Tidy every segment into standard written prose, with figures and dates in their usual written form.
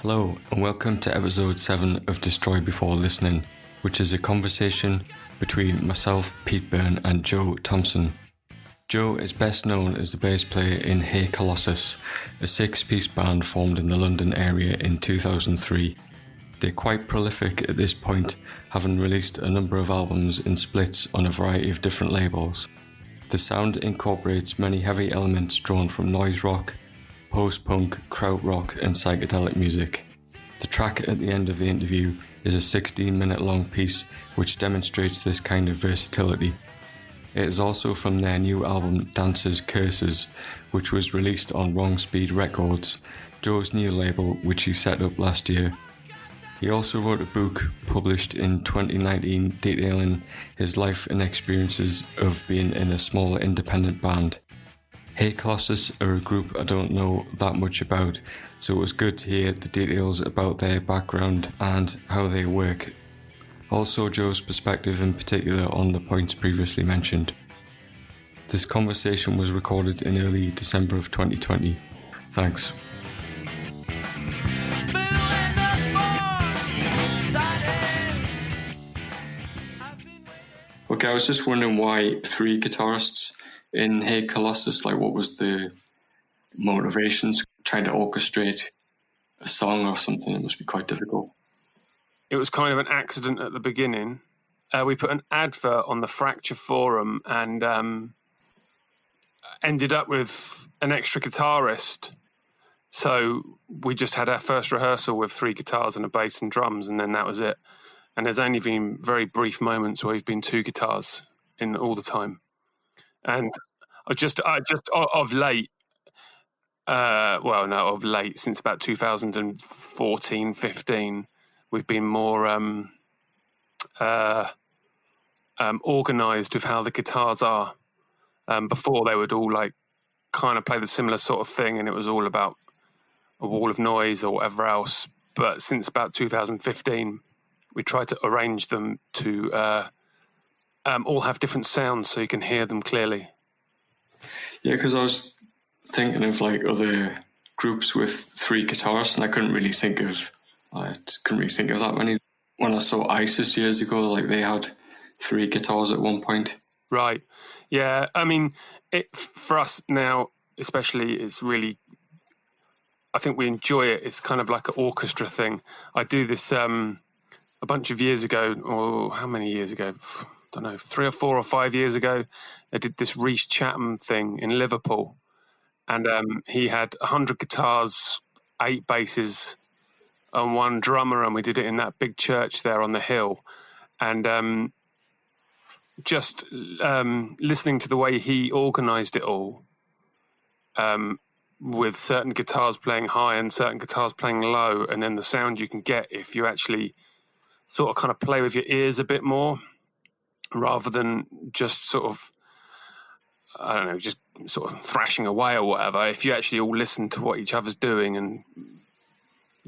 Hello and welcome to episode 7 of Destroy Before Listening, which is a conversation between myself, Pete Byrne and Joe Thompson. Joe is best known as the bass player in Hey Colossus, a 6-piece band formed in the London area in 2003. They're quite prolific at this point, having released a number of albums in splits on a variety of different labels. The sound incorporates many heavy elements drawn from noise rock, post-punk, krautrock and psychedelic music. The track at the end of the interview is a 16-minute long piece which demonstrates this kind of versatility. It is also from their new album Dancers Curses, which was released on Wrong Speed Records, Joe's new label which he set up last year. He also wrote a book published in 2019 detailing his life and experiences of being in a small independent band. Hey Colossus are a group I don't know that much about, so it was good to hear the details about their background and how they work. Also Joe's perspective in particular on the points previously mentioned. This conversation was recorded in early December of 2020. Thanks. Okay, I was just wondering why 3 guitarists in Hey Colossus, like what was the motivations? Trying to orchestrate a song or something, it must be quite difficult. It was kind of an accident at the beginning. We put an advert on the Fracture forum and ended up with an extra guitarist. So we just had our first rehearsal with 3 guitars and a bass and drums, and then that was it. And there's only been very brief moments where we've been 2 guitars in all the time. And I just of late, since about 2014, 15, we've been more organised with how the guitars are. Before they would all like kind of play the similar sort of thing, and it was all about a wall of noise or whatever else. But since about 2015, we tried to arrange them to all have different sounds so you can hear them clearly. Yeah, because I was thinking of like other groups with 3 guitarists, and I couldn't really think of that many. When I saw ISIS years ago, like they had 3 guitars at one point. Right. Yeah. I mean, for us now, especially, it's really, I think we enjoy it. It's kind of like an orchestra thing. I do this a bunch of years ago, or how many years ago? I don't know, 3 or 4 or 5 years ago. I did this Rhys Chatham thing in Liverpool, and he had 100 guitars, 8 basses, and 1 drummer, and we did it in that big church there on the hill. And just listening to the way he organised it all, with certain guitars playing high and certain guitars playing low, and then the sound you can get if you actually sort of kind of play with your ears a bit more, rather than just sort of, I don't know, just sort of thrashing away or whatever. If you actually all listen to what each other's doing and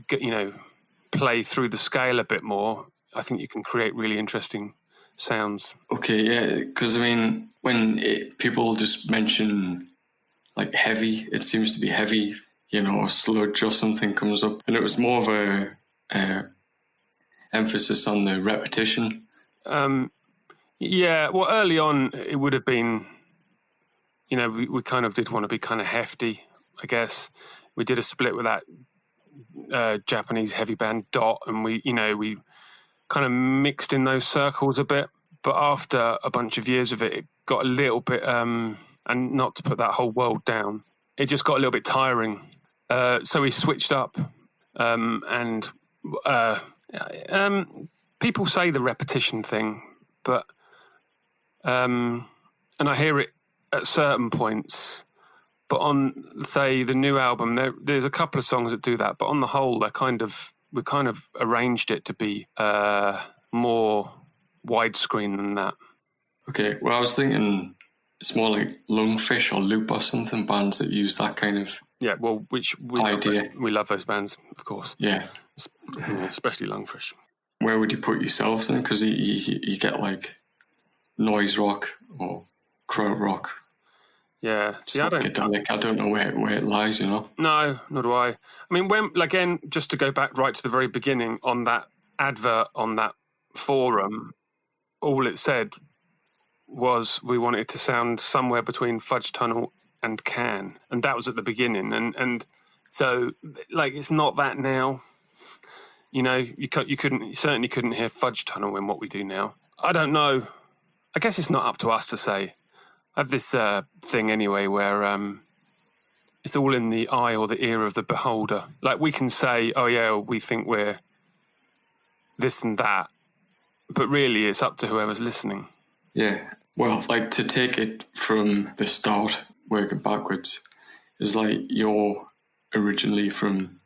get, play through the scale a bit more, I think you can create really interesting sounds. Okay, yeah, because I mean, when people just mention like heavy, it seems to be heavy, or sludge or something comes up, and it was more of a emphasis on the repetition. Yeah, well, early on it would have been, we kind of did want to be kind of hefty, I guess. We did a split with that Japanese heavy band Dot, and we kind of mixed in those circles a bit. But after a bunch of years of it, it got a little bit, and not to put that whole world down, it just got a little bit tiring. So we switched up, and people say the repetition thing, but and I hear it at certain points, but on, say, the new album, there's a couple of songs that do that, but on the whole, we kind of arranged it to be more widescreen than that. Okay, well, I was thinking it's more like Lungfish or Loop or something, bands that use that kind of idea. We love those bands, of course. Yeah. Especially Lungfish. Where would you put yourselves in? Because you get like noise rock or krautrock. Yeah. See, I don't know where it lies, you know. No, nor do I. I mean, when again, just to go back right to the very beginning on that advert on that forum, all it said was we wanted it to sound somewhere between Fudge Tunnel and Can, and that was at the beginning, and so like it's not that now. You know, you certainly couldn't hear Fudge Tunnel in what we do now. I don't know. I guess it's not up to us to say. I have this thing anyway where it's all in the eye or the ear of the beholder. Like we can say, oh yeah, we think we're this and that, but really it's up to whoever's listening. Yeah. Well, like to take it from the start, working backwards, is like you're originally from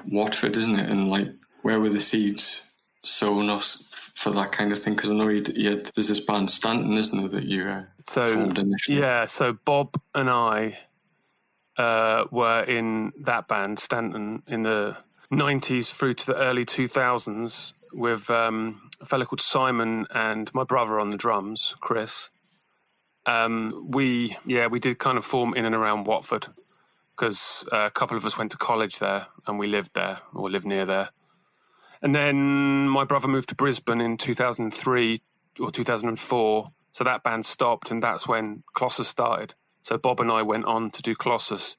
Watford, isn't it? And like, where were the seeds sown for that kind of thing? Because I know there's this band Stanton, isn't there, that you formed initially? Yeah, so Bob and I were in that band, Stanton, in the 90s through to the early 2000s with a fellow called Simon and my brother on the drums, Chris. We did kind of form in and around Watford because a couple of us went to college there and we lived there or lived near there. And then my brother moved to Brisbane in 2003 or 2004. So that band stopped and that's when Colossus started. So Bob and I went on to do Colossus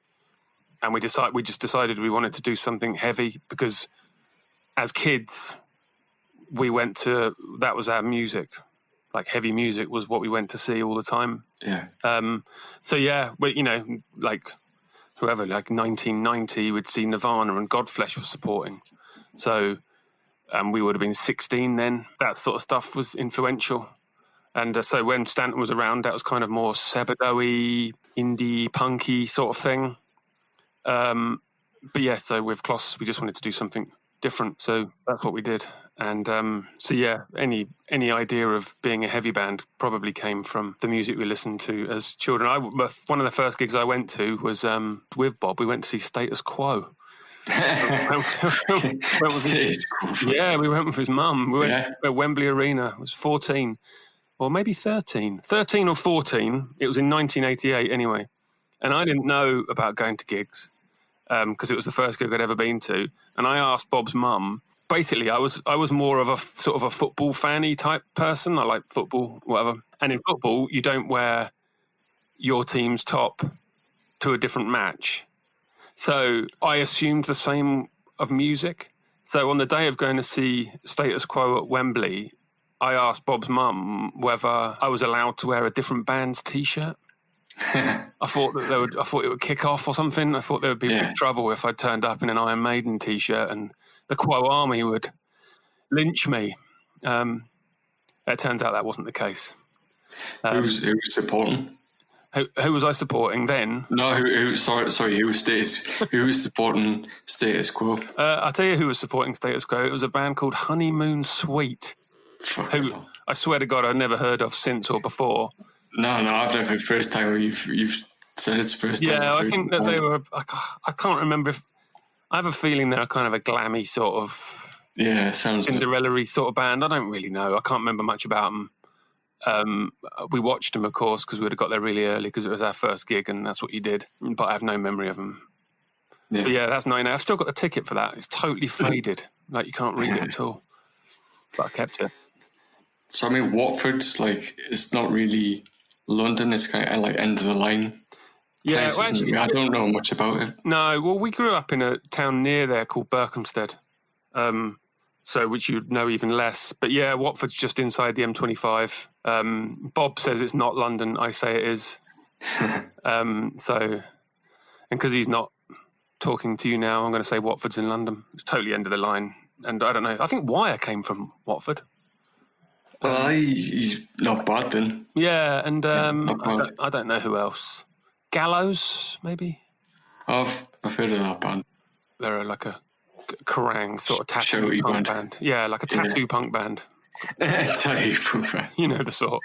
and we just decided we wanted to do something heavy because as kids, that was our music. Like heavy music was what we went to see all the time. Yeah. But you know, like whoever, like 1990, we'd see Nirvana and Godflesh was supporting. So we would have been 16 then. That sort of stuff was influential. And so when Stanton was around, that was kind of more Sebadoh-y, indie, punky sort of thing. But yeah, so with Colossus, we just wanted to do something different. So that's what we did. And any idea of being a heavy band probably came from the music we listened to as children. One of the first gigs I went to was with Bob. We went to see Status Quo. We went with his mum. We went at Wembley Arena. I was 14 or maybe 13 or 14. It was in 1988 anyway. And I didn't know about going to gigs because it was the first gig I'd ever been to. And I asked Bob's mum. Basically, I was more of a sort of a football fanny type person. I like football, whatever. And in football, you don't wear your team's top to a different match. So I assumed the same of music. So on the day of going to see Status Quo at Wembley, I asked Bob's mum whether I was allowed to wear a different band's T-shirt. I thought it would kick off or something. I thought there would be big trouble if I turned up in an Iron Maiden T-shirt and the Quo Army would lynch me. It turns out that wasn't the case. Who was supporting? Who was I supporting then? No, who was supporting Status Quo? I'll tell you who was supporting Status Quo. It was a band called Honeymoon Suite. Who I swear to God I've never heard of since or before. No, I've never. First time you've said it's first time. Yeah, I think that they were. I can't remember if. I have a feeling they're kind of a glammy sort of. Yeah, sounds Cinderella-y sort of band. I don't really know. I can't remember much about them. We watched them, of course, because we would have got there really early because it was our first gig, and that's what you did. But I have no memory of them. Yeah, but yeah, that's 9. I've still got the ticket for that. It's totally faded, like you can't read it at all. But I kept it. So I mean, Watford's like it's not really London. It's kind of like end of the line. Yeah, well, actually, I don't know much about it. No, well, we grew up in a town near there called Berkhamsted, so which you'd know even less. But yeah, Watford's just inside the M25. Bob says it's not London. I say it is. And because he's not talking to you now, I'm going to say Watford's in London. It's totally end of the line. And I don't know. I think Wire came from Watford. Well, he's not bad then. Yeah, and I don't know who else. Gallows, maybe? I've heard of that band. They're like a Kerrang sort of tattoo punk band. Yeah, like a tattoo punk band. Tattoo punk band. You know the sort.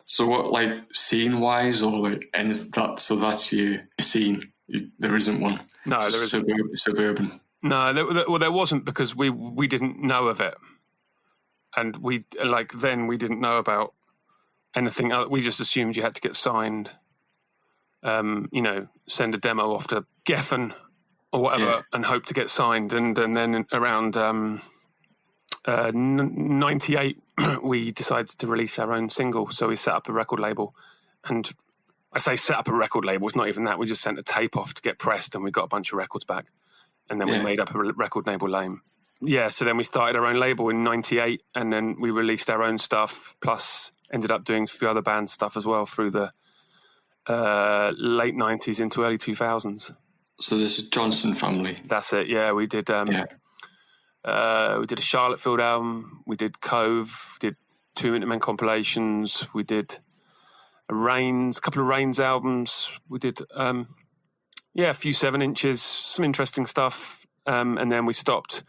So what, like scene-wise or like anything that? So that's your scene. There isn't one. No, there isn't. Suburban. No, there wasn't because we didn't know of it, and we didn't know about anything. We just assumed you had to get signed. send a demo off to Geffen or whatever and hope to get signed. And then around 98, we decided to release our own single. So we set up a record label. And I say set up a record label, it's not even that. We just sent a tape off to get pressed and we got a bunch of records back. And then we made up a record label name. Yeah, so then we started our own label in 98 and then we released our own stuff, plus ended up doing a few other band stuff as well through the late 90s into early 2000s. So this is Johnson family. That's it, yeah. We did we did a Charlottefield album, we did Cove, we did 2 Minute Men compilations, we did a couple of Rains albums, we did a few 7-inches, some interesting stuff, and then we stopped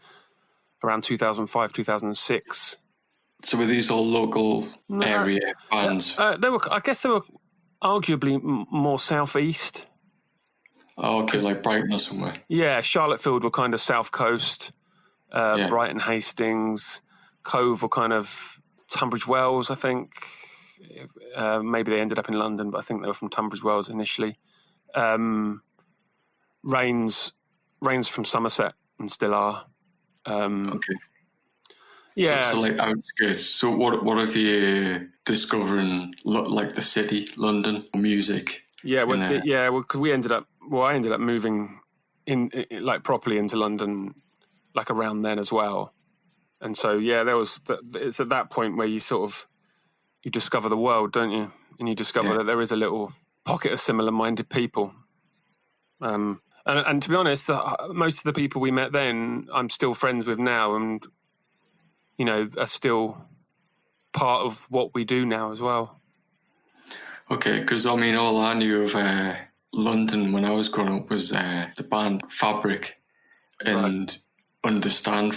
around 2005, 2006. So were these all local area bands? I guess they were arguably more southeast. Oh, okay, like Brighton or somewhere. Yeah, Charlottefield were kind of south coast. Brighton, Hastings, Cove were kind of Tunbridge Wells, I think. Maybe they ended up in London, but I think they were from Tunbridge Wells initially. Rains from Somerset and still are. Okay. Yeah. So like outskirts. So what have you discovering like the city, London, music? Yeah, I ended up moving in like properly into London like around then as well. And so it's at that point where you discover the world, don't you? And you discover that there is a little pocket of similar-minded people. And to be honest, most of the people we met then, I'm still friends with now, and are still part of what we do now as well. Okay, because I mean, all I knew of London when I was growing up was the band Fabric and Understand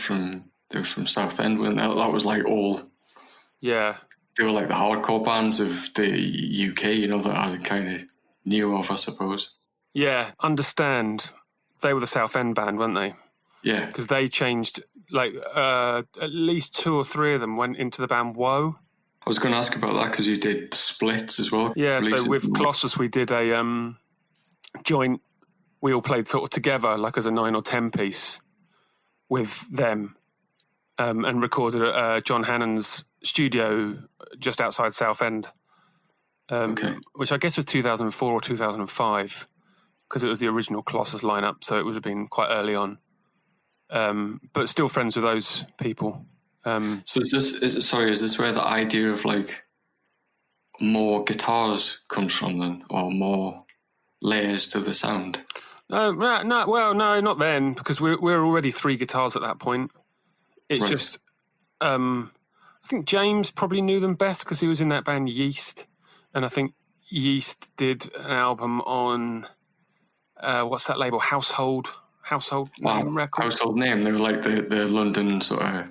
they were from Southend, when that was like all. Yeah. They were like the hardcore bands of the UK, that I kind of knew of, I suppose. Yeah, Understand. They were the Southend band, weren't they? Yeah. Because they changed, at least 2 or 3 of them went into the band Woe. I was going to ask about that because you did splits as well. Yeah, so with Colossus we did a joint, we all played sort of together, like as a 9 or 10 piece with them, and recorded at John Hannon's studio just outside Southend, which I guess was 2004 or 2005, because it was the original Colossus lineup, so it would have been quite early on. But still friends with those people. So is this where the idea of like more guitars comes from then, or more layers to the sound? No, not then, because we're already 3 guitars at that point. It's just, I think James probably knew them best because he was in that band Yeast, and I think Yeast did an album on what's that label? Household Name Records. Household Name. They were like the London sort of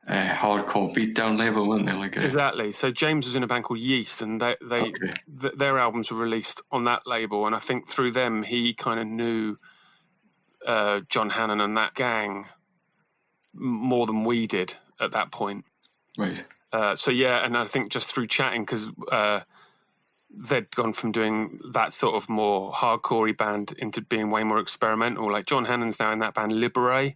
hardcore beatdown label, weren't they? Exactly. So James was in a band called Yeast, and their albums were released on that label, and I think through them he kind of knew John Hannon and that gang more than we did at that point. Right. And I think just through chatting, because they'd gone from doing that sort of more hardcore-y band into being way more experimental. Like John Hannon's now in that band Libere,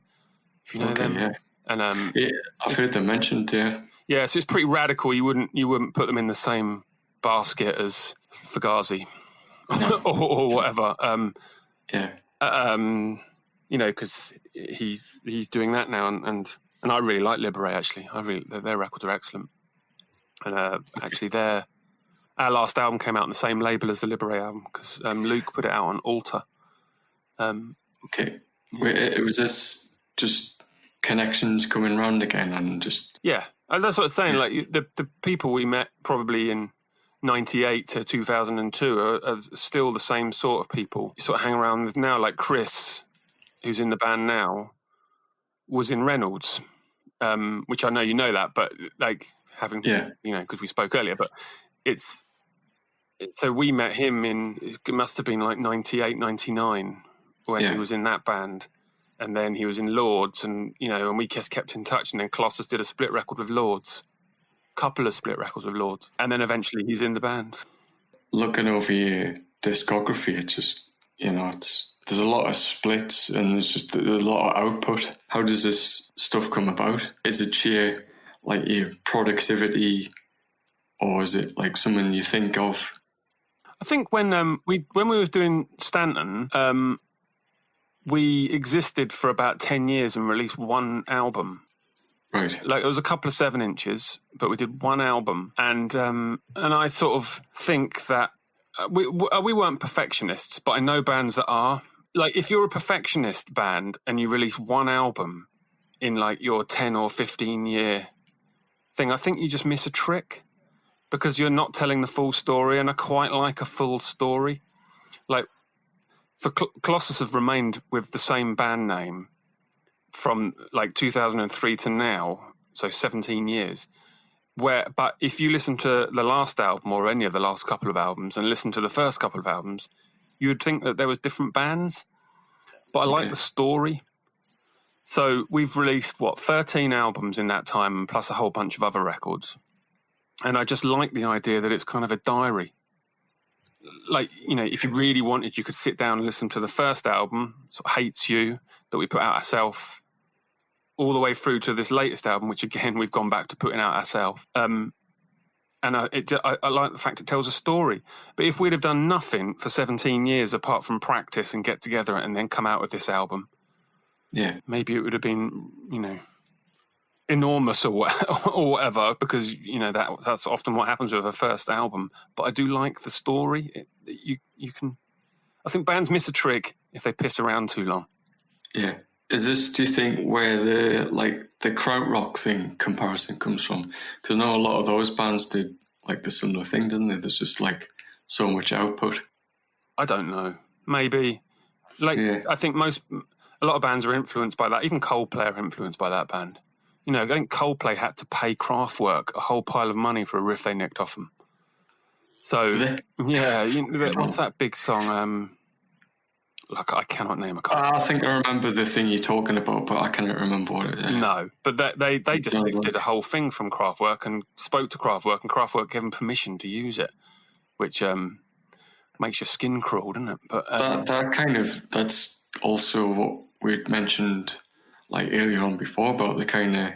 if you know them. Yeah. And I've heard them mentioned. Yeah. Yeah, so it's pretty radical. You wouldn't put them in the same basket as Fugazi or whatever. Because he's doing that now, and I really like Libere, actually. Their records are excellent. And actually, our last album came out on the same label as the Libere album, because Luke put it out on Alter. Okay. Wait, was this just connections coming round again and just... Yeah, that's what I'm saying. Like the people we met probably in 98 to 2002 are still the same sort of people you sort of hang around with now. Like Chris, who's in the band now, was in Reynolds, which I know you know that, but like having, because we spoke earlier, but so we met him it must have been like 98, 99 when he was in that band. And then he was in Lords, and we just kept in touch. And then Colossus did a split record with Lords, couple of split records with Lords, and then eventually he's in the band. Looking over your discography. It's just, there's a lot of splits and there's just a lot of output. How does this stuff come about? Is it sheer like your productivity, or is it like something you think of? I think when we was doing Stanton, we existed for about 10 years and released one album. Right. Like, it was a couple of 7-inches, but we did one album, and I sort of think that we weren't perfectionists, but I know bands that are. Like, if you're a perfectionist band and you release one album in like your 10 or 15 year thing, I think you just miss a trick, because you're not telling the full story, and I quite like a full story. Like, for Colossus have remained with the same band name from like 2003 to now, so 17 years. But if you listen to the last album or any of the last couple of albums and listen to the first couple of albums, you would think that there was different bands. But I like the story. So we've released, 13 albums in that time, plus a whole bunch of other records. And I just like the idea that it's kind of a diary. Like, if you really wanted, you could sit down and listen to the first album, sort of Hates You, that we put out ourselves, all the way through to this latest album, which again we've gone back to putting out ourselves. And I like the fact it tells a story. But if we'd have done nothing for 17 years apart from practice and get together and then come out with this album, maybe it would have been, enormous or whatever, because that's often what happens with a first album. But I do like the story. You can. I think bands miss a trick if they piss around too long. Yeah. Is this, do you think, where the krautrock thing comparison comes from? Because I know a lot of those bands did like the similar thing, didn't they? There's just like so much output. I don't know. Maybe. I think a lot of bands are influenced by that. Even Coldplay are influenced by that band. I think Coldplay had to pay Kraftwerk a whole pile of money for a riff they nicked off them. So, yeah, what's that big song? I cannot name a couple. I think I remember the thing you're talking about, but I cannot remember what it is. No, but they just lifted a whole thing from Kraftwerk and spoke to Kraftwerk, and Kraftwerk gave them permission to use it, which makes your skin crawl, doesn't it? But that's also what we'd mentioned like earlier on before about the kind of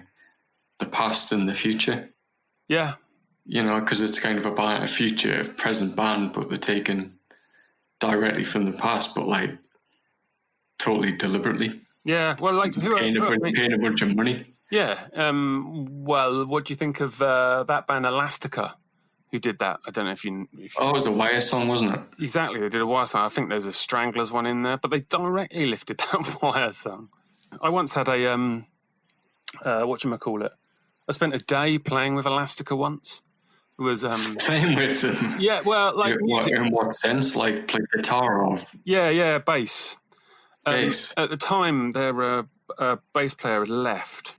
the past and the future. Yeah. Because it's kind of a future, present band, but they're taken directly from the past, but like totally deliberately. Yeah, well, like paying a bunch of money. Yeah. Well, what do you think of that band Elastica, who did that? I don't know if you. It was a Wire song, wasn't it? Exactly, they did a Wire song. I think there's a Stranglers one in there, but they directly lifted that Wire song. I once had a whatchamacallit. I spent a day playing with Elastica once. It was playing with them. Yeah, well, like in what sense? Like play guitar or? Yeah, bass. Bass. At the time, their bass player had left,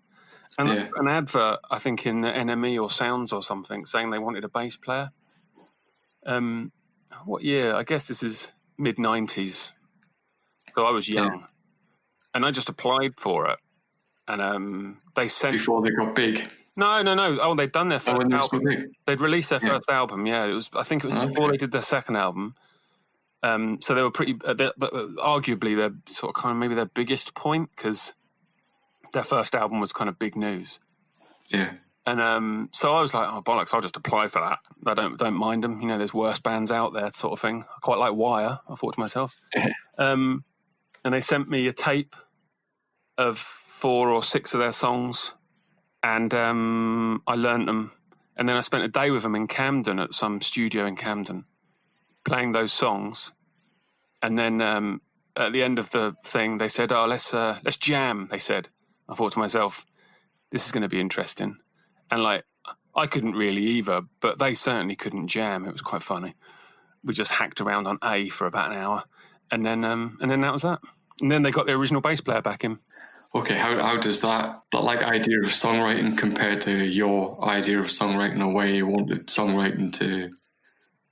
and an advert, I think, in the NME or Sounds or something, saying they wanted a bass player. What year? I guess this is mid-90s. So I was young, and I just applied for it, and they sent before they got big. No. Oh, they'd done their first album. So they'd released their first album. Yeah, I think it was before they did their second album. So they were pretty. Arguably, they're sort of kind of maybe their biggest point, because their first album was kind of big news. Yeah. And so I was like, oh bollocks, I'll just apply for that. I don't mind them. There's worse bands out there, sort of thing. I quite like Wire, I thought to myself. And they sent me a tape of 4 or 6 of their songs. And I learnt them. And then I spent a day with them in Camden, at some studio in Camden, playing those songs. And then at the end of the thing, they said, let's jam, they said. I thought to myself, this is going to be interesting. And like, I couldn't really either, but they certainly couldn't jam. It was quite funny. We just hacked around on A for about an hour. And then that was that. And then they got the original bass player back in. Okay, how does that like idea of songwriting compare to your idea of songwriting, or where you wanted songwriting to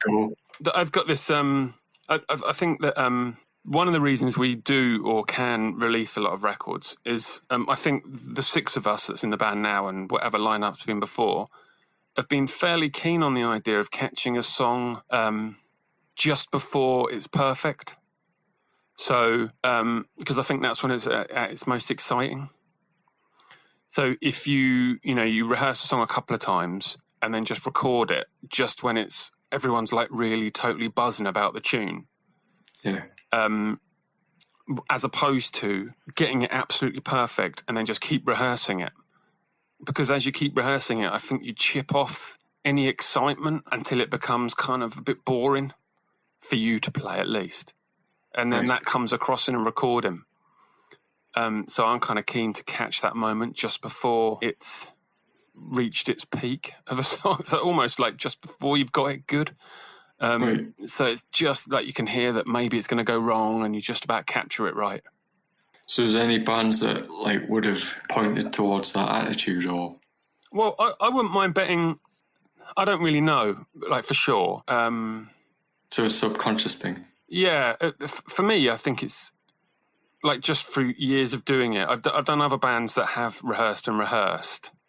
go? I've got this. I think that one of the reasons we do or can release a lot of records is I think the 6 of us that's in the band now, and whatever lineup's been before, have been fairly keen on the idea of catching a song just before it's perfect. So, because I think that's when it's at its most exciting. So if you rehearse a song a couple of times and then just record it just when everyone's like really totally buzzing about the tune. Yeah. As opposed to getting it absolutely perfect and then just keep rehearsing it. Because as you keep rehearsing it, I think you chip off any excitement until it becomes kind of a bit boring for you to play, at least. And then that comes across in a recording. So I'm kind of keen to catch that moment just before it's reached its peak of a song. So almost like just before you've got it good. So it's just like you can hear that maybe it's going to go wrong and you just about capture it right. So is there any bands that like would have pointed towards that attitude, or? Well, I wouldn't mind betting. I don't really know, like for sure. So a subconscious thing. Yeah, for me, I think it's like just through years of doing it. I've done other bands that have rehearsed,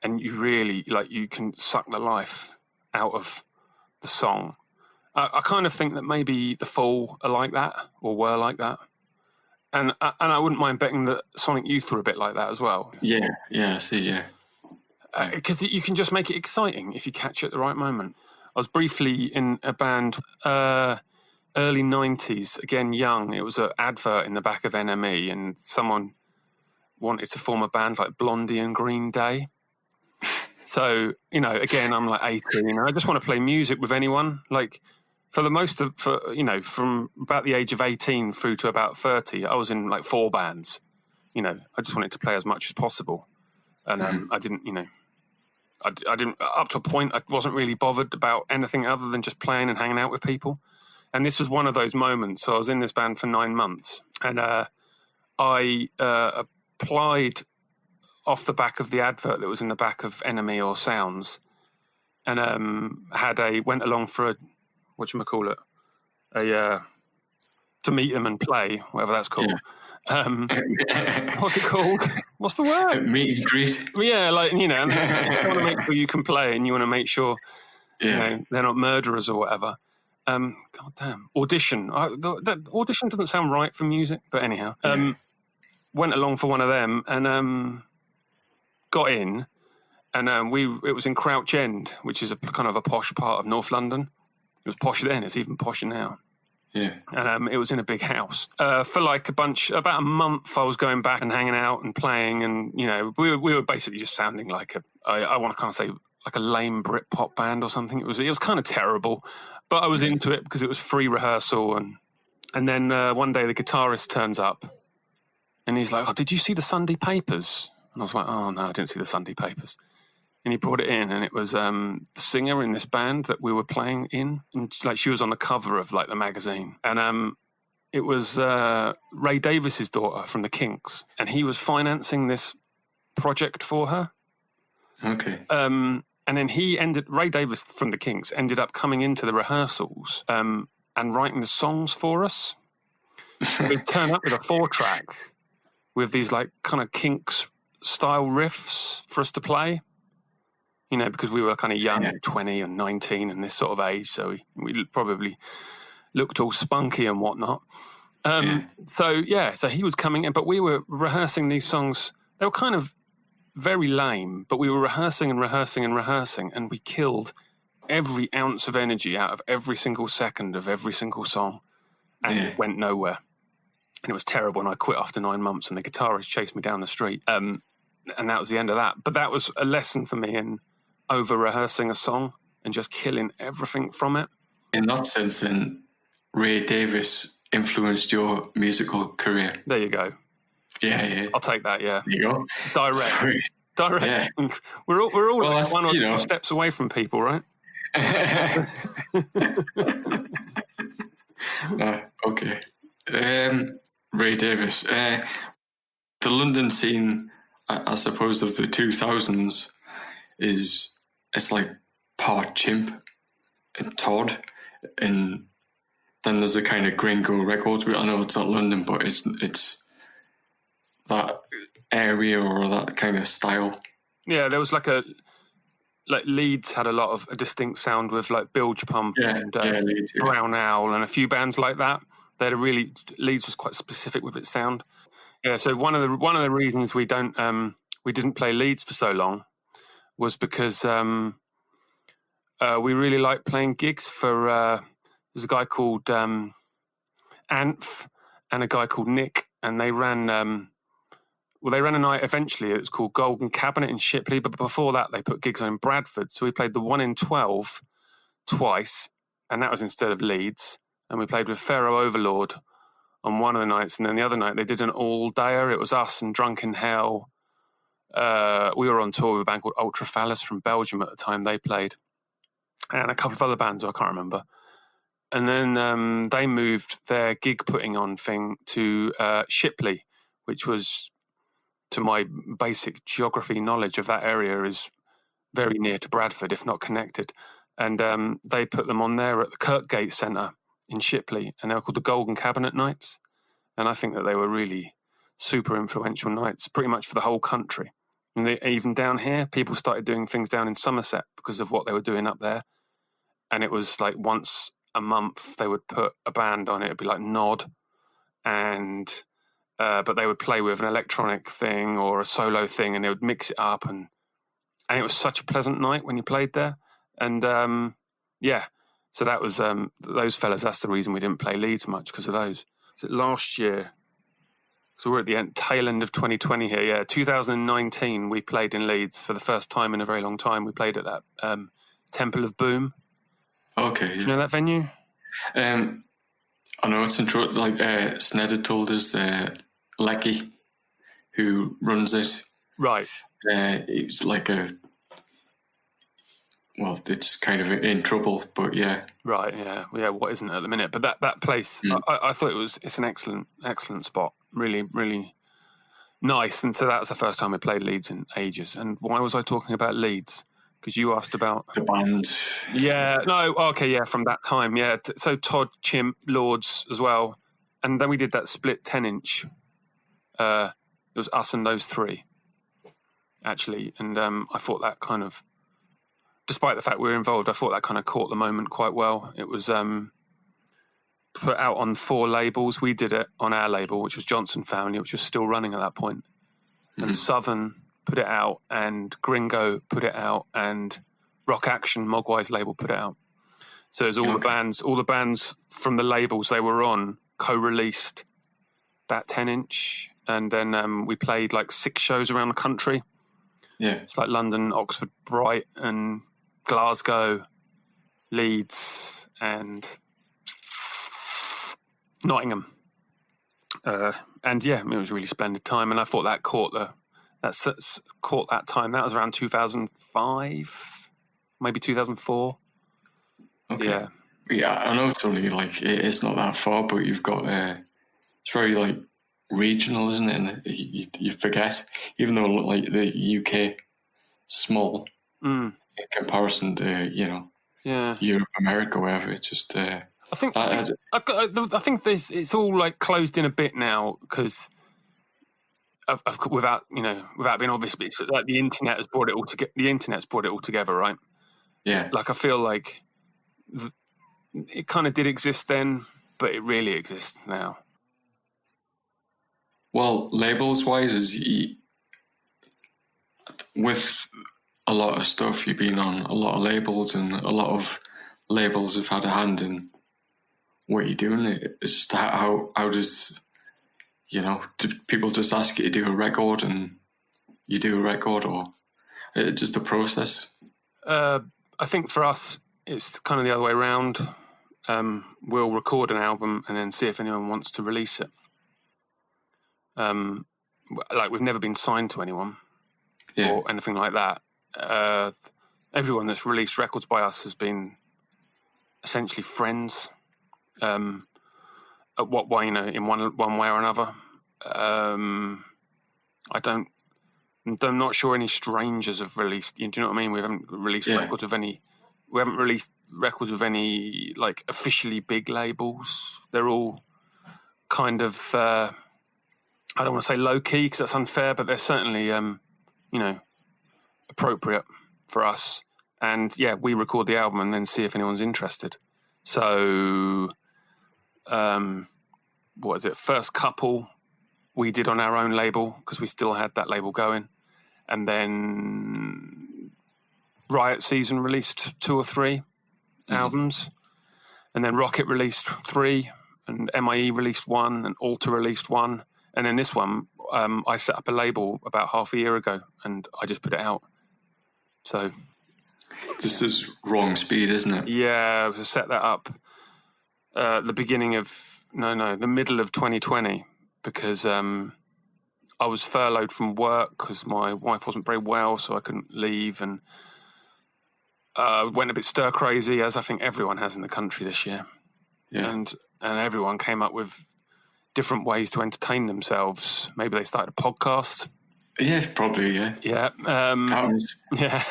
and you really like you can suck the life out of the song. I kind of think that maybe the Fall are like that, or were like that, and I wouldn't mind betting that Sonic Youth were a bit like that as well. Yeah, I see. Yeah, because you can just make it exciting if you catch it at the right moment. I was briefly in a band, early 90s, again young. It was an advert in the back of NME, and someone wanted to form a band like Blondie and Green Day. So, again, I'm like 18. I just want to play music with anyone. Like, from about the age of 18 through to about 30, I was in like 4 bands. I just wanted to play as much as possible. And I didn't, I didn't, up to a point, I wasn't really bothered about anything other than just playing and hanging out with people. And this was one of those moments. So I was in this band for 9 months, and I applied off the back of the advert that was in the back of Enemy or Sounds, and went along for to meet them and play, whatever that's called. Yeah. What's it called? What's the word? Meet and greet. Yeah, like, and you want to make sure you can play, and you want to make sure they're not murderers or whatever. God damn. Audition. That audition doesn't sound right for music, but anyhow. Went along for one of them and got in, and it was in Crouch End, which is a kind of a posh part of North London. It was posh then, it's even posher now. Yeah. And it was in a big house. For like about a month, I was going back and hanging out and playing, and we were basically just sounding like I want to kind of say like a lame Britpop band or something. It was kind of terrible, but I was into it because it was free rehearsal. And then one day the guitarist turns up, and he's like, "Oh, did you see the Sunday papers?" And I was like, "Oh no, I didn't see the Sunday papers." And he brought it in, and it was the singer in this band that we were playing in, and like she was on the cover of like the magazine, and it was Ray Davis's daughter from the Kinks, and he was financing this project for her. Okay. And then Ray Davis from the Kinks ended up coming into the rehearsals and writing the songs for us. We'd turn up with a 4-track with these like kind of Kinks style riffs for us to play. Because we were kind of young, 20 and 19 and this sort of age, so we probably looked all spunky and whatnot. So he was coming in, but we were rehearsing these songs. They were kind of very lame, but we were rehearsing and rehearsing and rehearsing, and we killed every ounce of energy out of every single second of every single song, and it went nowhere. And it was terrible, and I quit after 9 months, and the guitarist chased me down the street. And that was the end of that. But that was a lesson for me in over-rehearsing a song and just killing everything from it. In that sense, then, Ray Davis influenced your musical career. There you go. Yeah. I'll take that, yeah. There you go. Direct. Yeah. We're all like one or two steps away from people, right? Okay. Ray Davis. The London scene, I suppose, of the 2000s it's like part chimp and Todd, and then there's a kind of Gringo Records. I know it's not London, but it's that area or that kind of style. Yeah, there was like like Leeds had a distinct sound with like Bilge Pump and Leeds, Brown Owl and a few bands like that. Leeds was quite specific with its sound. Yeah, so one of the reasons we didn't play Leeds for so long was because we really liked playing gigs for there's a guy called Anth and a guy called Nick, and they ran a night eventually. It was called Golden Cabinet in Shipley, but before that they put gigs on in Bradford. So we played the 1 in 12 twice, and that was instead of Leeds. And we played with Pharaoh Overlord on one of the nights, and then the other night they did an all-dayer. It was us and Drunken Hell. We were on tour with a band called Ultraphallus from Belgium at the time. They played, and a couple of other bands I can't remember. And then they moved their gig putting on thing to Shipley, which was, to my basic geography knowledge of that area, is very near to Bradford, if not connected. And they put them on there at the Kirkgate Centre in Shipley, and they were called the Golden Cabinet Nights. And I think that they were really super influential nights, pretty much for the whole country. And even down here, people started doing things down in Somerset because of what they were doing up there. And it was like once a month they would put a band on. It would be like Nod, and but they would play with an electronic thing or a solo thing, and they would mix it up, and it was such a pleasant night when you played there. And so that was those fellas. That's the reason we didn't play Leeds much, because of those. So last year, so we're at the tail end of 2020 here. Yeah, 2019 we played in Leeds for the first time in a very long time. We played at that Temple of Boom. Okay. Do you know that venue? I know it's intro. Like Snedder told us, Lecky, who runs it. Right. It's like it's kind of in trouble, but yeah. Right. Yeah. What isn't at the minute? But that place, I thought it's an excellent spot. Really, really nice. And so that was the first time we played Leeds in ages. And why was I talking about Leeds? Because you asked about the band. Yeah. No. Okay. Yeah. From that time. Yeah. So Todd, Chimp, Lords as well, and then we did that split 10-inch. It was us and those three, actually, and I thought that kind of, despite the fact we were involved, I thought that kind of caught the moment quite well. It was put out on 4 labels. We did it on our label, which was Johnson Family, which was still running at that point, and Southern put it out, and Gringo put it out, and Rock Action, Mogwai's label, put it out. So there's all the bands from the labels they were on co-released that 10-inch, and then we played like 6 shows around the country. Yeah, it's like London, Oxford, Brighton, Glasgow, Leeds, and Nottingham. And yeah, it was a really splendid time, and I thought that caught that time. That was around 2005, maybe 2004. Okay. Yeah, I know it's only like it's not that far, but you've got it's very like regional, isn't it? And you forget, even though like the UK small in comparison to Europe, America, wherever. It's just I think it's all like closed in a bit now because. Without being obvious, but it's like the internet has brought it all together. The internet's brought it all together, right? Yeah. Like I feel like it kind of did exist then, but it really exists now. Well, labels wise, with a lot of stuff, you've been on a lot of labels, and a lot of labels have had a hand in what you're doing. It's just how does. Do people just ask you to do a record and you do a record, or it's just a process? I think for us, it's kind of the other way around. We'll record an album and then see if anyone wants to release it. Like we've never been signed to anyone or anything like that. Everyone that's released records by us has been essentially friends. In one way or another. I'm not sure any strangers have released. Do you know what I mean? We haven't released records of any. We haven't released records of any like officially big labels. They're all kind of. I don't want to say low key because that's unfair, but they're certainly appropriate for us. And yeah, we record the album and then see if anyone's interested. So, what is it? First couple we did on our own label because we still had that label going. And then Riot Season released 2 or 3 albums. And then Rocket released 3. And MIE released 1. And Alter released 1. And then this one, I set up a label about half a year ago and I just put it out. So... This is wrong speed, isn't it? Yeah, I set that up the middle of 2020 because I was furloughed from work because my wife wasn't very well, so I couldn't leave, and went a bit stir crazy, as I think everyone has in the country this year. Yeah. And everyone came up with different ways to entertain themselves. Maybe they started a podcast. Yeah, probably, yeah. Yeah. Yeah.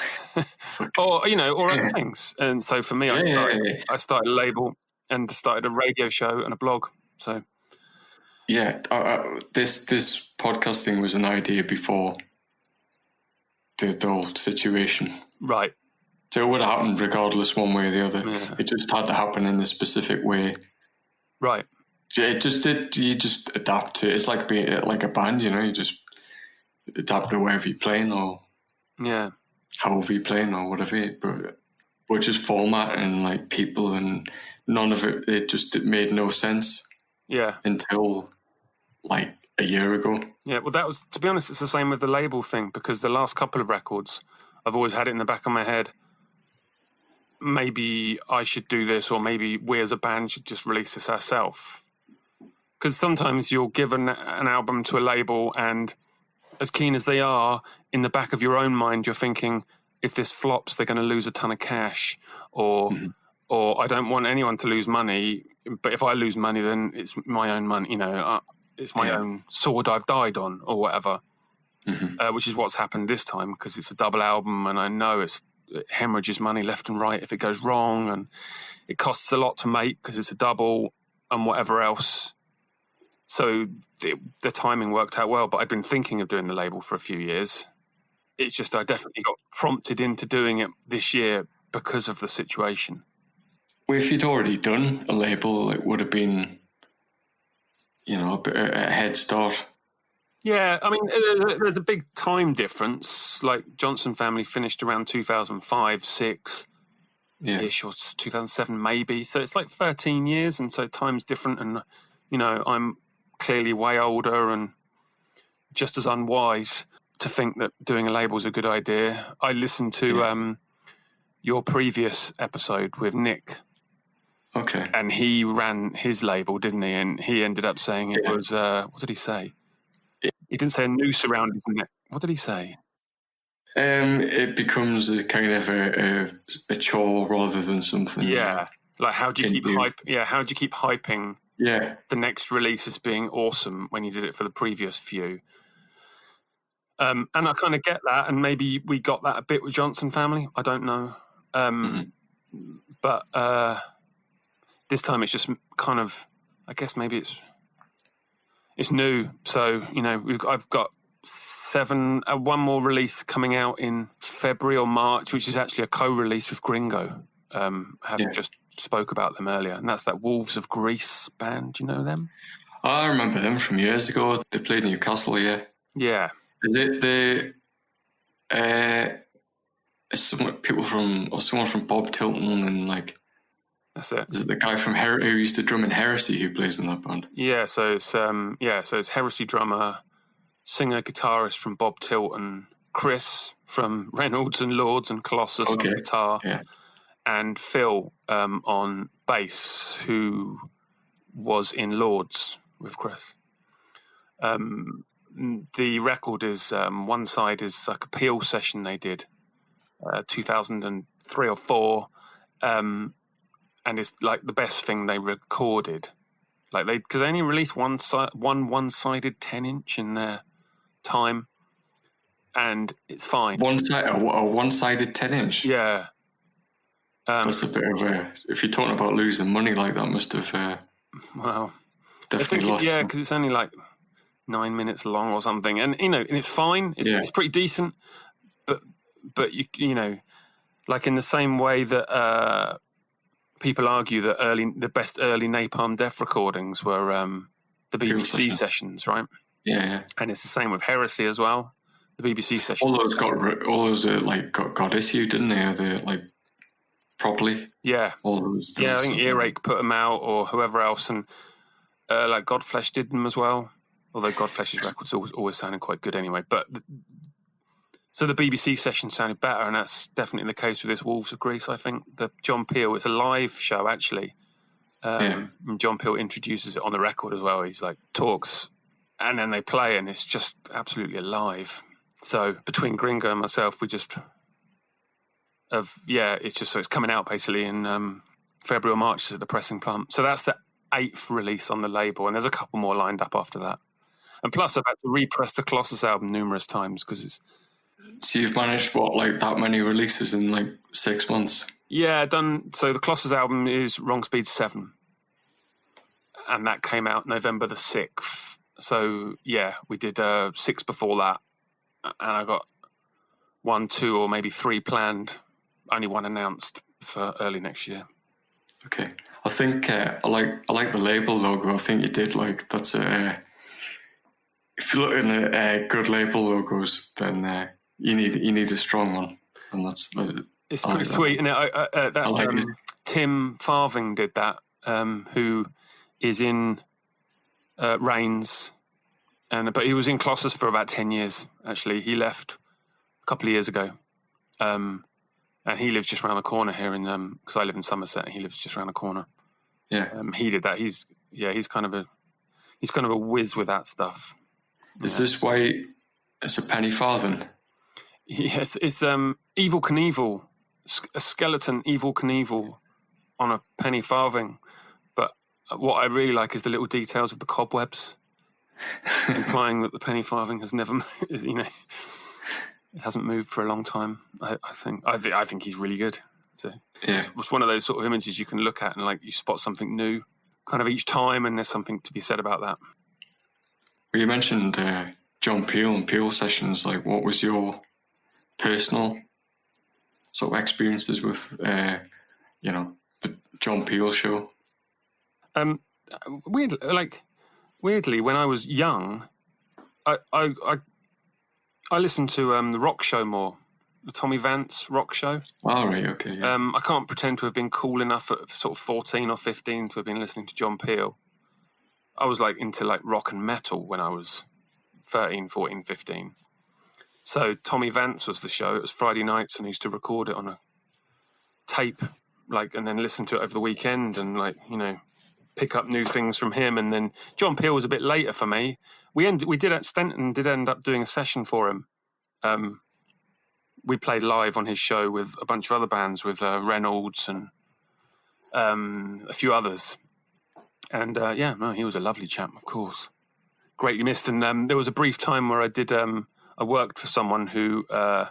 or other things. And so for me, I started a label and started a radio show and a blog. So. Yeah. This podcasting was an idea before the whole situation. Right. So it would have happened regardless one way or the other. Yeah. It just had to happen in a specific way. Right. It just did. You just adapt to it. It's like being like a band, you just adapt to wherever you're playing or however you're playing or whatever. But just format and like people and none of it. It made no sense. Yeah. Until like a year ago. Yeah. Well, that was, to be honest, it's the same with the label thing because the last couple of records, I've always had it in the back of my head. Maybe I should do this, or maybe we as a band should just release this ourselves. Because sometimes you'll give an album to a label, and as keen as they are, in the back of your own mind, you're thinking, if this flops, they're going to lose a ton of cash, or I don't want anyone to lose money. But if I lose money, then it's my own money. It's my own sword I've died on, or whatever. Which is what's happened this time because it's a double album, and I know it hemorrhages money left and right if it goes wrong, and it costs a lot to make because it's a double and whatever else. So the timing worked out well, but I'd been thinking of doing the label for a few years. It's just I definitely got prompted into doing it this year because of the situation. Well, if you'd already done a label, it would have been, a bit a head start. Yeah, I mean, there's a big time difference. Like Johnson Family finished around 2005, 6-ish, or 2007 maybe. So it's like 13 years, and so time's different. And, I'm clearly way older and just as unwise to think that doing a label is a good idea. I listened to your previous episode with Nick. Okay. And he ran his label, didn't he? And he ended up saying it was, what did he say? He didn't say a noose around his neck. What did he say? It becomes a kind of a chore rather than something. Yeah. Like how do you keep hyping the next release as being awesome when you did it for the previous few? And I kind of get that, and maybe we got that a bit with Johnson Family. I don't know. But this time it's just kind of, I guess maybe it's new. So, I've got 1 more release coming out in February or March, which is actually a co-release with Gringo. Just spoke about them earlier, and that's that Wolves of Greece band. Do you know them? I remember them from years ago. They played Newcastle, yeah. Yeah. Is it someone from Bob Tilton and like? That's it. Is it the guy from who used to drum in Heresy who plays in that band? Yeah. So it's Heresy drummer, singer, guitarist from Bob Tilton, Chris from Reynolds and Lords and Colossus on guitar. Yeah. And Phil on bass, who was in Lords with Chris. The record is one side is like a Peel session they did, 2003 or 4, and it's like the best thing they recorded. Like because they only released one one-sided 10-inch in their time, and it's fine. A one-sided 10-inch. Yeah. That's a bit of if you're talking about losing money like that, must have definitely lost. Yeah, because it's only like 9 minutes long or something, and and it's fine. It's pretty decent, but Like in the same way that people argue that the best early Napalm Death recordings were the BBC sessions, right? Yeah. And it's the same with Heresy as well. The BBC sessions. All those got issued, didn't they? They like properly. Yeah. All those. Yeah, I think Earache put them out, or whoever else, and like Godflesh did them as well. Although Godflesh's records always sounded quite good anyway. But so the BBC session sounded better, and that's definitely the case with this Wolves of Greece. I think the John Peel. It's a live show actually. And John Peel introduces it on the record as well. He's like talks, and then they play, and it's just absolutely alive. So between Gringo and myself, we just it's just so it's coming out basically in February or March at the Pressing Plant. So that's the 8th release on the label, and there's a couple more lined up after that. And plus, I've had to repress the Colossus album numerous times because it's. So you've managed that many releases in like 6 months? Yeah, done. So the Colossus album is Wrong Speed 7, and that came out November the 6th. So yeah, we did 6 before that, and I got 1, 2, or maybe 3 planned. Only 1 announced for early next year. Okay, I think I like the label logo. I think you did that's a. If you're looking at good label logos, then you need a strong one, and that's. It's pretty sweet, and that's Tim Farthing did that, who is in Reigns, but he was in Colossus for about 10 years. Actually, he left a couple of years ago, and he lives just around the corner here because I live in Somerset, and he lives just around the corner. Yeah, he did that. He's kind of a whiz with that stuff. Is this why it's a penny farthing? Yes, it's Evel Knievel, a skeleton Evel Knievel on a penny farthing. But what I really like is the little details of the cobwebs, implying that the penny farthing has never, it hasn't moved for a long time. I think he's really good. So it's one of those sort of images you can look at and you spot something new, kind of each time, and there's something to be said about that. Well, you mentioned John Peel and Peel sessions. What was your personal sort of experiences with, the John Peel show? Weirdly, when I was young, I listened to the rock show more, the Tommy Vance rock show. Oh, right, okay. Yeah. I can't pretend to have been cool enough at sort of 14 or 15 to have been listening to John Peel. I was into rock and metal when I was 13, 14, 15. So Tommy Vance was the show. It was Friday nights, and I used to record it on a tape, and then listen to it over the weekend and pick up new things from him. And then John Peel was a bit later for me. Stenton did end up doing a session for him. We played live on his show with a bunch of other bands, with Reynolds and a few others. And he was a lovely chap, of course. Greatly missed. And there was a brief time where I worked for someone who they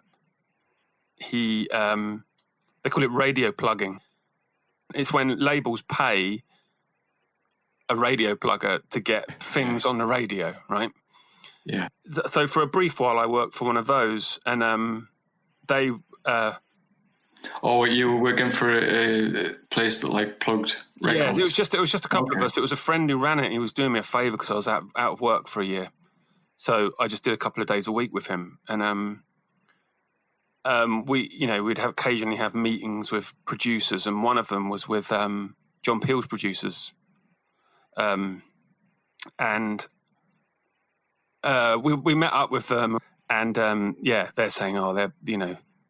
call it radio plugging. It's when labels pay a radio plugger to get things on the radio, right? Yeah. So for a brief while, I worked for one of those, and they. You were working for a place that plugged records? Yeah, it was just a couple of us. It was a friend who ran it. He was doing me a favour because I was out of work for a year, so I just did a couple of days a week with him. And we'd occasionally have meetings with producers, and one of them was with John Peel's producers, and we met up with them, and they're saying,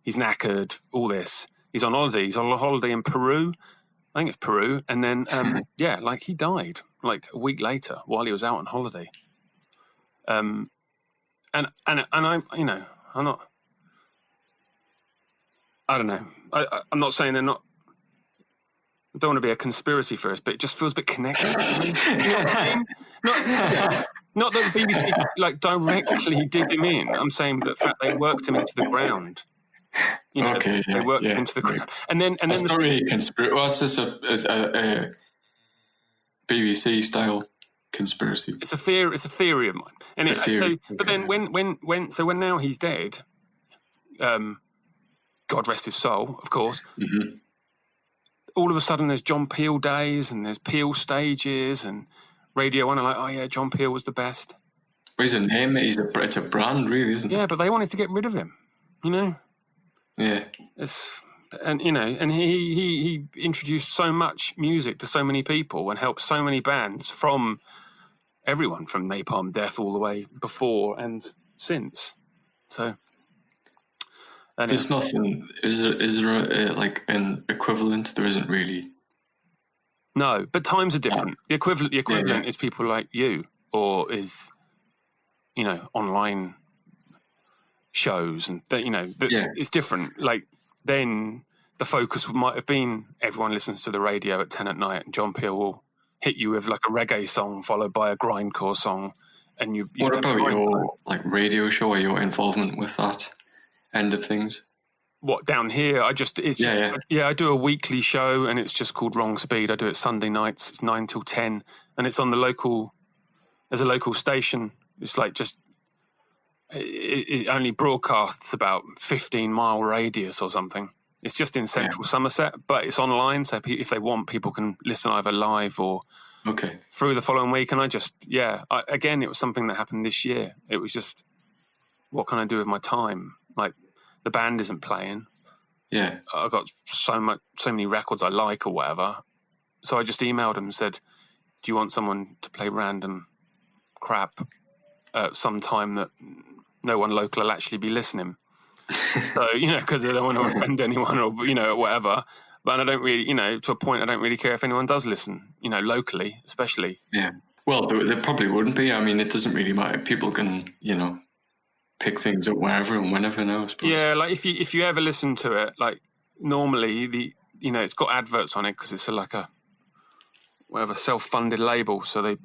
he's knackered, all this. He's on holiday. He's on a holiday in Peru. I think it's Peru. And then, he died a week later while he was out on holiday. And I'm not, I don't know. I'm not saying they're not, I don't want to be a conspiracy theorist, but it just feels a bit connected. You know what I mean? Not that the BBC directly did him in. I'm saying the fact they worked him into the ground. They worked him into the ground, and then it's not really a conspiracy. Well, it's just a BBC style conspiracy. It's a theory. It's a theory of mine. And but then when now he's dead, God rest his soul, of course. Mm-hmm. All of a sudden there's John Peel days and there's Peel stages and Radio 1 are like, oh yeah, John Peel was the best. But he's a name, it's a brand, really, isn't it? Yeah, but they wanted to get rid of him, you know? Yeah. And he introduced so much music to so many people and helped so many bands from everyone from Napalm Death all the way before and since. So... Anyway. There's nothing. Is there like an equivalent? There isn't really. No, but times are different. The equivalent is people like you, or is online shows, and it's different. Like then the focus might have been everyone listens to the radio at 10 at night, and John Peel will hit you with like a reggae song followed by a grindcore song, and you. What about your like radio show or your involvement with that end of things? What, down here? I do a weekly show, and it's just called Wrong Speed. I do it Sunday nights. It's 9 till 10, and it's on there's a local station. It's like just it only broadcasts about 15-mile radius or something. It's just in central Somerset, but it's online, so if they want, people can listen either live or through the following week. And again, it was something that happened this year. It was just, what can I do with my time? Like, the band isn't playing. Yeah. I've got so many records I like or whatever. So I just emailed them and said, do you want someone to play random crap at some time that no one local will actually be listening? So, because I don't want to offend anyone or, whatever. But I don't really, to a point, I don't really care if anyone does listen, locally, especially. Yeah. Well, there probably wouldn't be. I mean, it doesn't really matter. People can, pick things up wherever and whenever now, I suppose. Yeah, like if you ever listen to it, like normally it's got adverts on it because it's a self-funded label, so they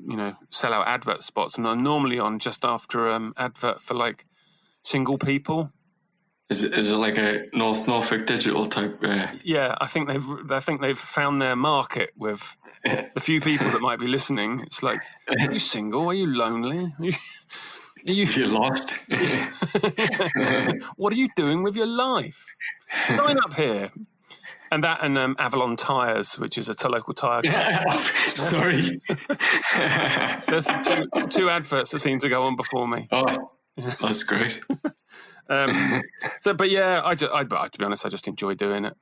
sell out advert spots, and I'm normally on just after advert for like single people. Is it like a Norfolk Digital type? Yeah, I think they've found their market with the few people that might be listening. It's like, are you single? Are you lonely? You're lost. What are you doing with your life? Sign up here. And that and Avalon Tyres, which is a local tyre company. Sorry. There's two adverts that seem to go on before me. Oh, that's great. To be honest, I just enjoy doing it.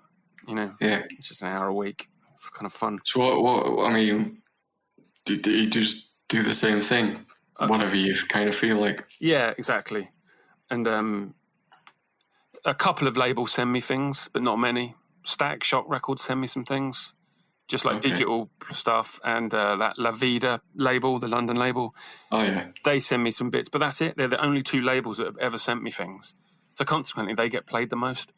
Yeah. It's just an hour a week. It's kind of fun. So what I mean, do you just do the same thing? Whatever you kind of feel like. Yeah, exactly. And a couple of labels send me things, but not many. Static Shock Records send me some things, just like digital stuff, and that La Vida label, the London label. Oh, yeah. They send me some bits, but that's it. They're the only two labels that have ever sent me things. So consequently, they get played the most.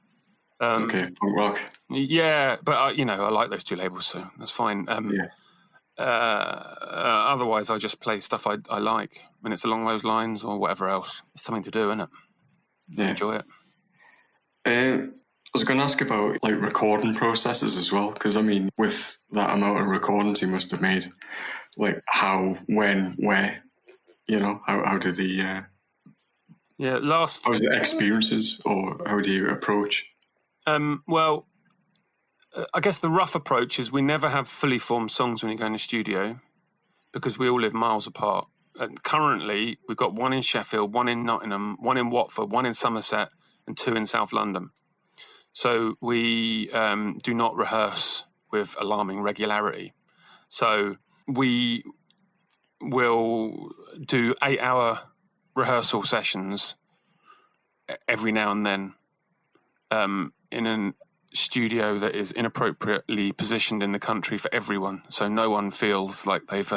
Punk rock. Yeah, but I like those two labels, so that's fine. Otherwise, I just play stuff I like when it's along those lines or whatever else. It's something to do, isn't it? Yeah. Enjoy it. I was going to ask about like recording processes as well, because I mean, with that amount of recordings you must have made, like how, when, where, how do the how's the experiences, or how do you approach? Well, I guess the rough approach is we never have fully formed songs when you go in the studio because we all live miles apart. And currently, we've got one in Sheffield, one in Nottingham, one in Watford, one in Somerset, and two in South London. So we do not rehearse with alarming regularity. So we will do 8-hour rehearsal sessions every now and then in a studio that is inappropriately positioned in the country for everyone. So no one feels like they've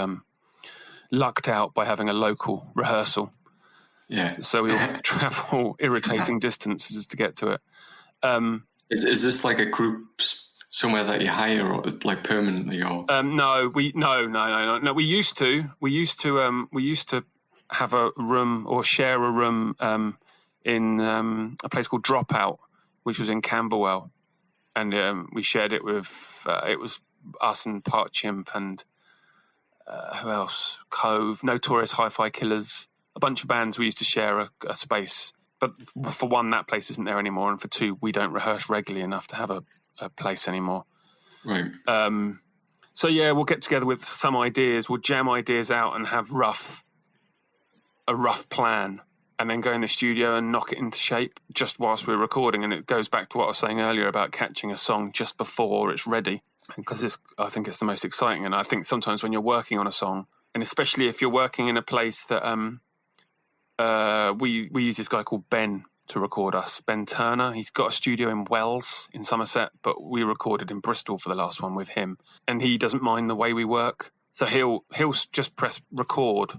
lucked out by having a local rehearsal. Yeah. So we'll travel irritating distances to get to it. Is this like a group somewhere that you hire, or like permanently, or? No. We used to have a room or share a room in a place called Dropout, which was in Camberwell, and we shared it with it was us and Part Chimp and who else? Cove, Notorious Hi-Fi Killers, a bunch of bands. We used to share a space. But for one, that place isn't there anymore, and for two, we don't rehearse regularly enough to have a place anymore. Right. So yeah, we'll get together with some ideas. We'll jam ideas out and have a rough plan, and then go in the studio and knock it into shape just whilst we're recording. And it goes back to what I was saying earlier about catching a song just before it's ready, because I think it's the most exciting. And I think sometimes when you're working on a song, and especially if you're working in a place that we use this guy called Ben to record us, Ben Turner. He's got a studio in Wells in Somerset, but we recorded in Bristol for the last one with him, and he doesn't mind the way we work. So he'll just press record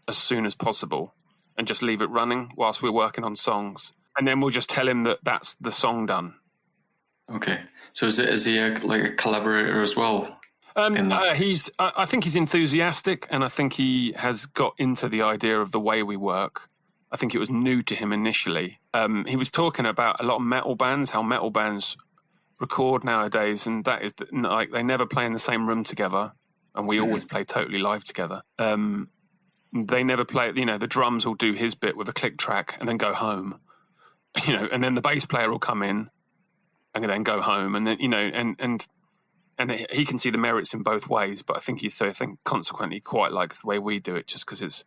as soon as possible and just leave it running whilst we're working on songs, and then we'll just tell him that that's the song done. Okay, so is he like a collaborator as well? I think he's enthusiastic, and I think he has got into the idea of the way we work. I think it was new to him initially. He was talking about a lot of metal bands, how metal bands record nowadays, and that is like they never play in the same room together, and we always play totally live together. They never play, the drums will do his bit with a click track and then go home, and then the bass player will come in and then go home, and then and he can see the merits in both ways. But I think consequently quite likes the way we do it, just because it's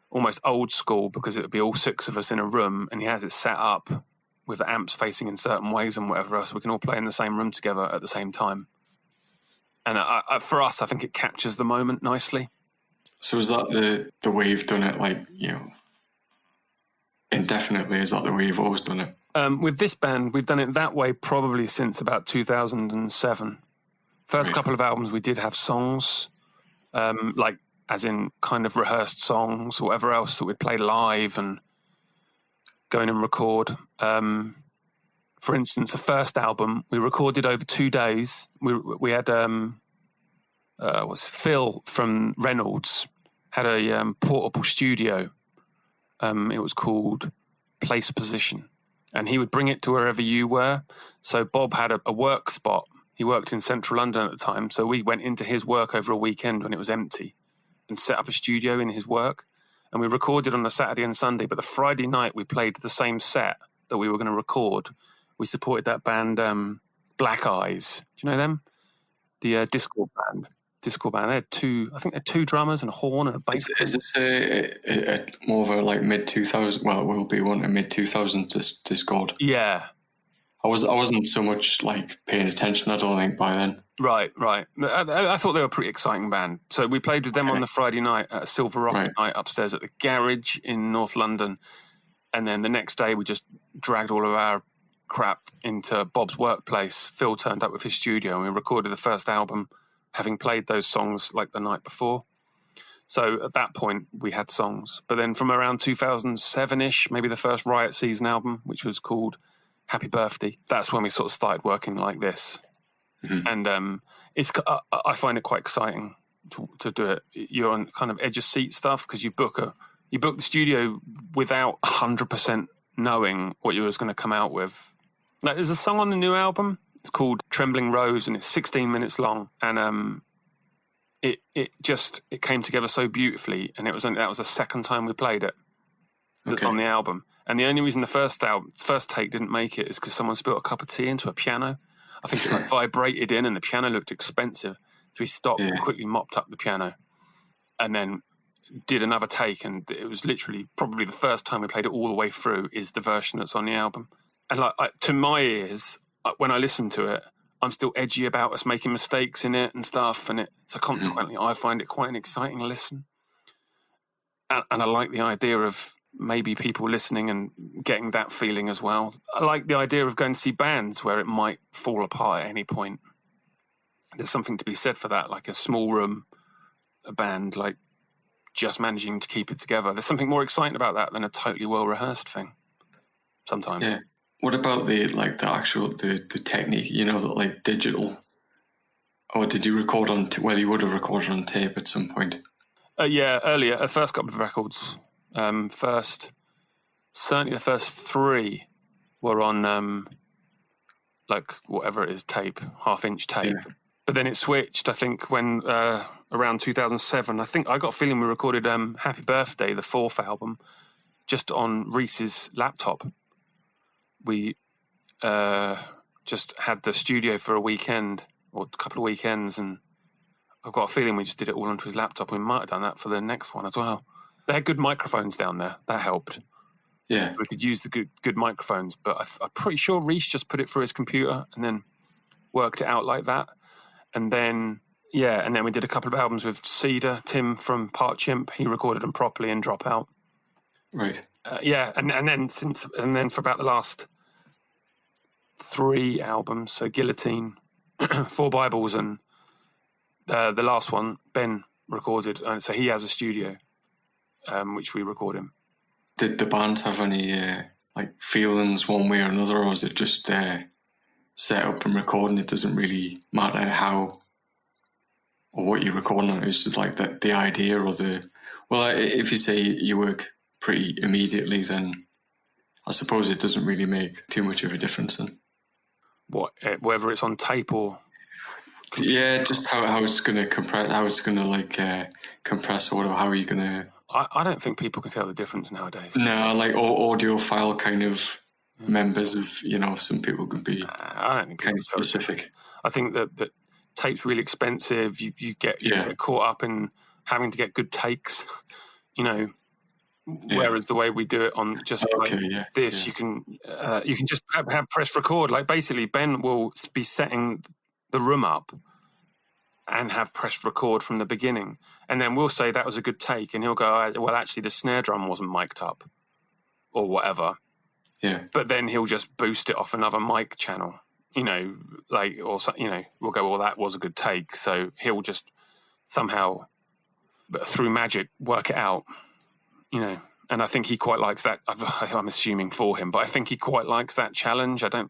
almost old school, because it would be all six of us in a room, and he has it set up with the amps facing in certain ways and whatever else. We can all play in the same room together at the same time. And for us, I think it captures the moment nicely. So is that the way you've done it, like, indefinitely? Is that the way you've always done it? With this band, we've done it that way probably since about 2007. First couple of albums, we did have songs, like as in kind of rehearsed songs or whatever else that we'd play live and go in and record. For instance, the first album we recorded over 2 days. We had Phil from Reynolds had a portable studio. It was called Place Position, and he would bring it to wherever you were. So Bob had a work spot. He worked in central London at the time, so we went into his work over a weekend when it was empty and set up a studio in his work, and we recorded on a Saturday and Sunday. But the Friday night we played the same set that we were going to record. We supported that band Black Eyes. Do you know them? The Discord band. They had two drummers and a horn and a bass. Is this a more of a like mid 2000s? Well, it will be one, a mid 2000s Discord. Yeah. I wasn't so much like paying attention, I don't think, by then. Right. I thought they were a pretty exciting band. So we played with them on the Friday night at a Silver Rocket night upstairs at the Garage in North London. And then the next day we just dragged all of our crap into Bob's workplace. Phil turned up with his studio and we recorded the first album, having played those songs like the night before. So at that point we had songs. But then from around 2007-ish, maybe the first Riot Season album, which was called Happy Birthday, that's when we sort of started working like this. Mm-hmm. And I find it quite exciting to do it. You're on kind of edge of seat stuff, because you book the studio without 100% knowing what you was going to come out with. Like, there's a song on the new album. It's called Trembling Rose, and it's 16 minutes long. And it came together so beautifully. And that was the second time we played it. That's on the album. And the only reason the first take didn't make it is because someone spilled a cup of tea into a piano. I think it vibrated in, and the piano looked expensive. So we stopped and quickly mopped up the piano, and then did another take. And it was literally probably the first time we played it all the way through is the version that's on the album. And to my ears, when I listen to it, I'm still edgy about us making mistakes in it and stuff. And so consequently, I find it quite an exciting listen. And I like the idea of maybe people listening and getting that feeling as well. I like the idea of going to see bands where it might fall apart at any point. There's something to be said for that, like a small room, a band, like just managing to keep it together. There's something more exciting about that than a totally well-rehearsed thing sometimes. Yeah. What about the technique, like digital? Or did you record on, you would have recorded on tape at some point? Yeah, earlier, the first couple of records. Certainly the first three were on whatever it is, tape, 1/2-inch tape. Yeah. But then it switched, I think, when around 2007. I think I got a feeling we recorded Happy Birthday, the fourth album, just on Reese's laptop. We just had the studio for a weekend or a couple of weekends, and I've got a feeling we just did it all onto his laptop. We might have done that for the next one as well. They had good microphones down there. That helped. Yeah. We could use the good microphones, but I'm pretty sure Reese just put it through his computer and then worked it out like that. And then we did a couple of albums with Cedar, Tim from Part Chimp. He recorded them properly in Dropout. Right. And then for about the last 3 albums, so Guillotine, 4 Bibles, and the last one, Ben recorded. And so he has a studio, which we record in. Did the band have any feelings one way or another, or was it just set up and recording? It doesn't really matter how or what you're recording on. It's just like the idea or if you say you work pretty immediately, then I suppose it doesn't really make too much of a difference then. What, whether it's on tape or... Yeah, just how it's going to compress, how it's going to compress or whatever, how are you going to... I don't think people can tell the difference nowadays. No, like audiophile kind of members of, some people can be I don't think kind of specific. I think that tape's really expensive. You get caught up in having to get good takes, whereas the way we do it on just this, you can just have press record. Like basically Ben will be setting the room up and have pressed record from the beginning. And then we'll say that was a good take. And he'll go, well, actually the snare drum wasn't mic'd up or whatever. Yeah. But then he'll just boost it off another mic channel, we'll go, well, that was a good take. So he'll just somehow, through magic, work it out, and I think he quite likes that. I'm assuming for him, but I think he quite likes that challenge. It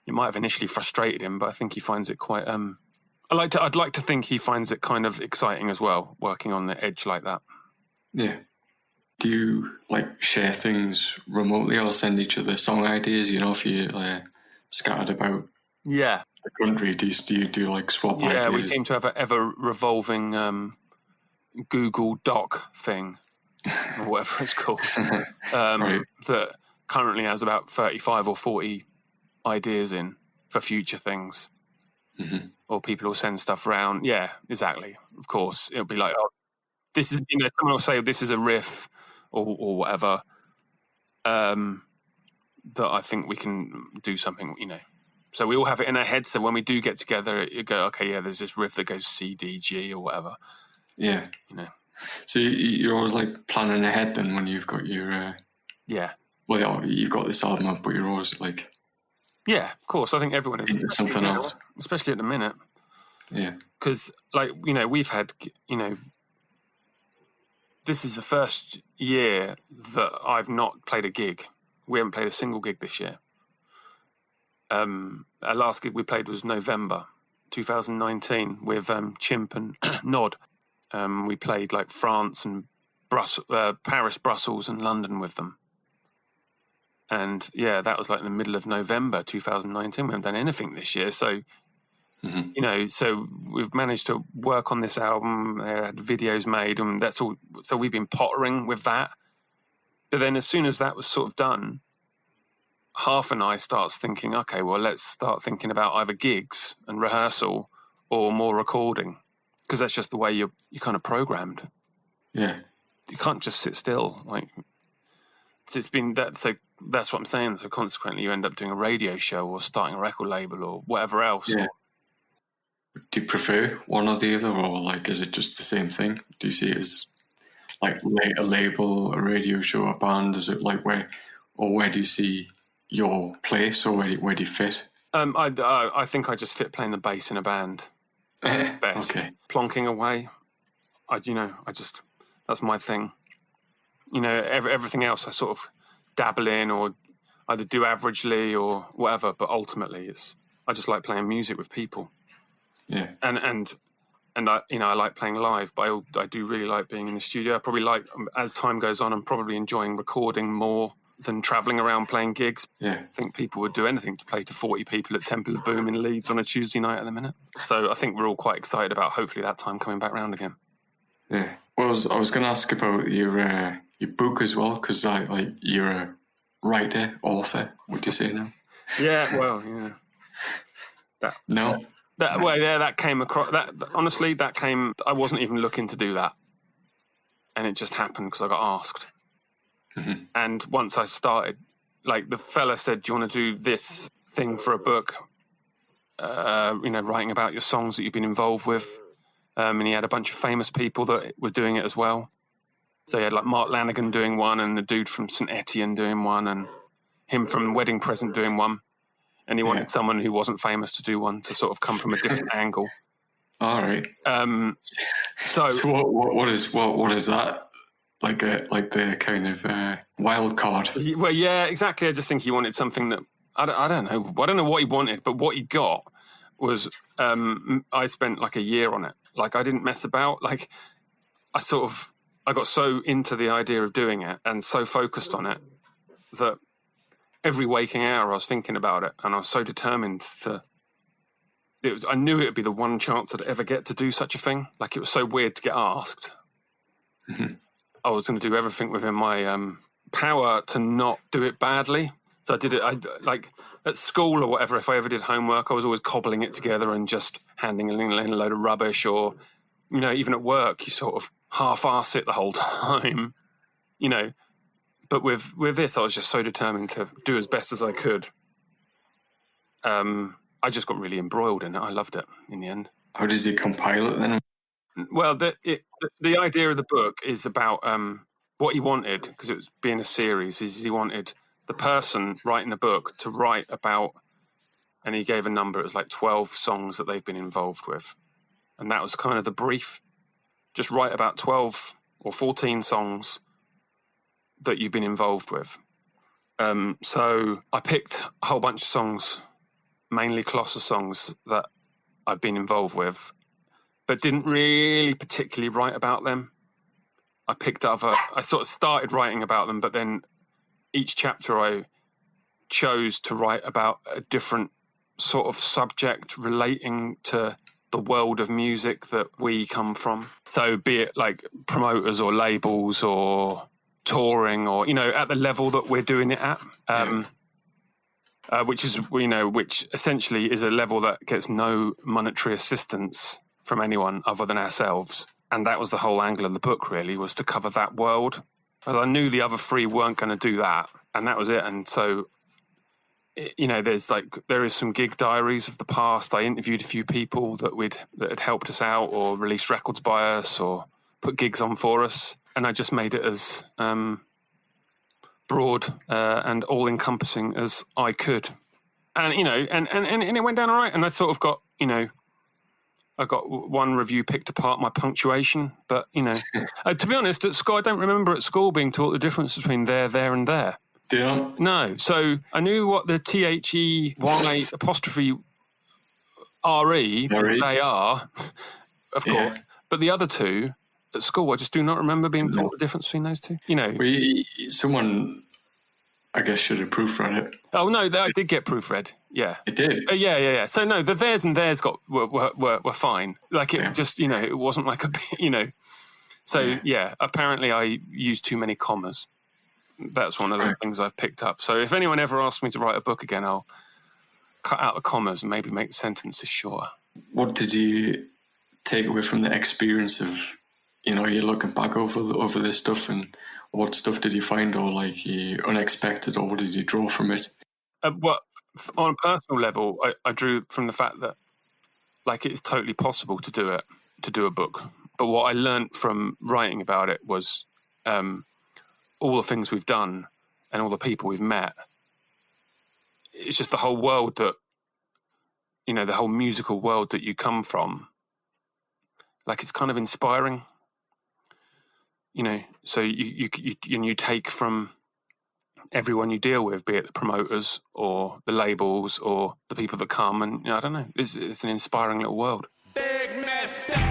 might have initially frustrated him, but I think he finds it quite, I'd like to think he finds it kind of exciting as well, working on the edge like that. Yeah. Do you share things remotely or send each other song ideas? If you're scattered about the country, do you swap ideas? Yeah, we seem to have an ever revolving Google Doc thing, or whatever it's called, right. that currently has about 35 or 40 ideas in for future things. Mm-hmm. Or people will send stuff around. Yeah, exactly. Of course, it'll be like, oh, this is, someone will say this is a riff or whatever. That I think we can do something, So we all have it in our heads. So when we do get together, you go, okay, yeah, there's this riff that goes C, D, G, or whatever. Yeah. So you're always planning ahead then when you've got your... Well, you've got this album up, but you're always Yeah, of course. I think everyone is. Something else. Especially at the minute. Yeah. Because, we've had, this is the first year that I've not played a gig. We haven't played a single gig this year. Our last gig we played was November 2019 with Chimp and Nod. We played France and Paris, Brussels and London with them. And that was in the middle of November 2019. We haven't done anything this year. So, so we've managed to work on this album, had videos made, and that's all. So we've been pottering with that. But then as soon as that was sort of done, Half and I starts thinking, okay, well, let's start thinking about either gigs and rehearsal or more recording. Because that's just the way you're kind of programmed. Yeah. You can't just sit still. It's been that. So that's what I'm saying. So consequently, you end up doing a radio show or starting a record label or whatever else. Yeah. Do you prefer one or the other, or is it just the same thing? Do you see it as a label, a radio show, a band? Is it where do you see your place, or where do you fit? I think I just fit playing the bass in a band best. Okay. Plonking away. That's my thing. Everything else I sort of dabble in or either do averagely or whatever, but ultimately I just like playing music with people. Yeah. And I like playing live, but I do really like being in the studio. I probably as time goes on, I'm probably enjoying recording more than travelling around playing gigs. Yeah. I think people would do anything to play to 40 people at Temple of Boom in Leeds on a Tuesday night at the minute. So I think we're all quite excited about hopefully that time coming back round again. Yeah. Well, I was going to ask about your book as well, because you're a writer, author. Would you say now? Yeah, well, yeah. No. That came across. That honestly, that came. I wasn't even looking to do that, and it just happened because I got asked. Mm-hmm. And once I started, like the fella said, "Do you want to do this thing for a book? Writing about your songs that you've been involved with." And he had a bunch of famous people that were doing it as well. So he had like Mark Lanigan doing one, and the dude from St. Etienne doing one, and him from Wedding Present doing one. And he wanted someone who wasn't famous to do one, to sort of come from a different angle. All right. So what is that? Like the kind of wild card. Well, yeah, exactly. I just think he wanted something that I don't know. I don't know what he wanted, but what he got was I spent like a year on it. Like I didn't mess about. Like I got so into the idea of doing it and so focused on it that every waking hour I was thinking about it, and I was so determined I knew it would be the one chance I'd ever get to do such a thing. Like it was so weird to get asked. Mm-hmm. I was going to do everything within my power to not do it badly. So I did it. Like at school or whatever. If I ever did homework, I was always cobbling it together and just handing in a load of rubbish. Or, even at work, you sort of half-arse it the whole time. But with this, I was just so determined to do as best as I could. I just got really embroiled in it. I loved it in the end. How did you compile it then? Well, the idea of the book is about what he wanted, because it was being a series, is he wanted the person writing the book to write about, and he gave a number, it was like 12 songs that they've been involved with. And that was kind of the brief. Just write about 12 or 14 songs that you've been involved with. So I picked a whole bunch of songs, mainly Colossus songs that I've been involved with, but didn't really particularly write about them. I sort of started writing about them, but then each chapter I chose to write about a different sort of subject relating to the world of music that we come from. So be it like promoters or labels or touring or, at the level that we're doing it at, which essentially is a level that gets no monetary assistance from anyone other than ourselves. And that was the whole angle of the book, really, was to cover that world. But I knew the other three weren't going to do that, and that was it. And so, there is some gig diaries of the past. I interviewed a few people that had helped us out or released records by us or put gigs on for us. And I just made it as broad and all-encompassing as I could. And, and it went down all right. And I sort of got, I got one review picked apart my punctuation, but, to be honest, at school, I don't remember at school being taught the difference between there, and there. Do you know? No. So I knew what the THEY apostrophe RE they are, of course. But the other two at school, I just do not remember being taught the difference between those two. Someone, I guess, should have proofread it. Oh, no, I did get proofread. Yeah. It did? Yeah. So, no, the theirs and theirs were fine. Like, it just, it wasn't like So, apparently I used too many commas. That's one of the things I've picked up. So if anyone ever asks me to write a book again, I'll cut out the commas and maybe make the sentences shorter. What did you take away from the experience of, you're looking back over this stuff, and what stuff did you find or unexpected, or what did you draw from it? On a personal level, I drew from the fact that it's totally possible to do a book. But what I learned from writing about it was all the things we've done and all the people we've met. It's just the whole world that, the whole musical world that you come from. It's kind of inspiring, so you take from everyone you deal with, be it the promoters or the labels or the people that come, and I don't know, it's an inspiring little world. Big mistake.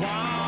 Wow.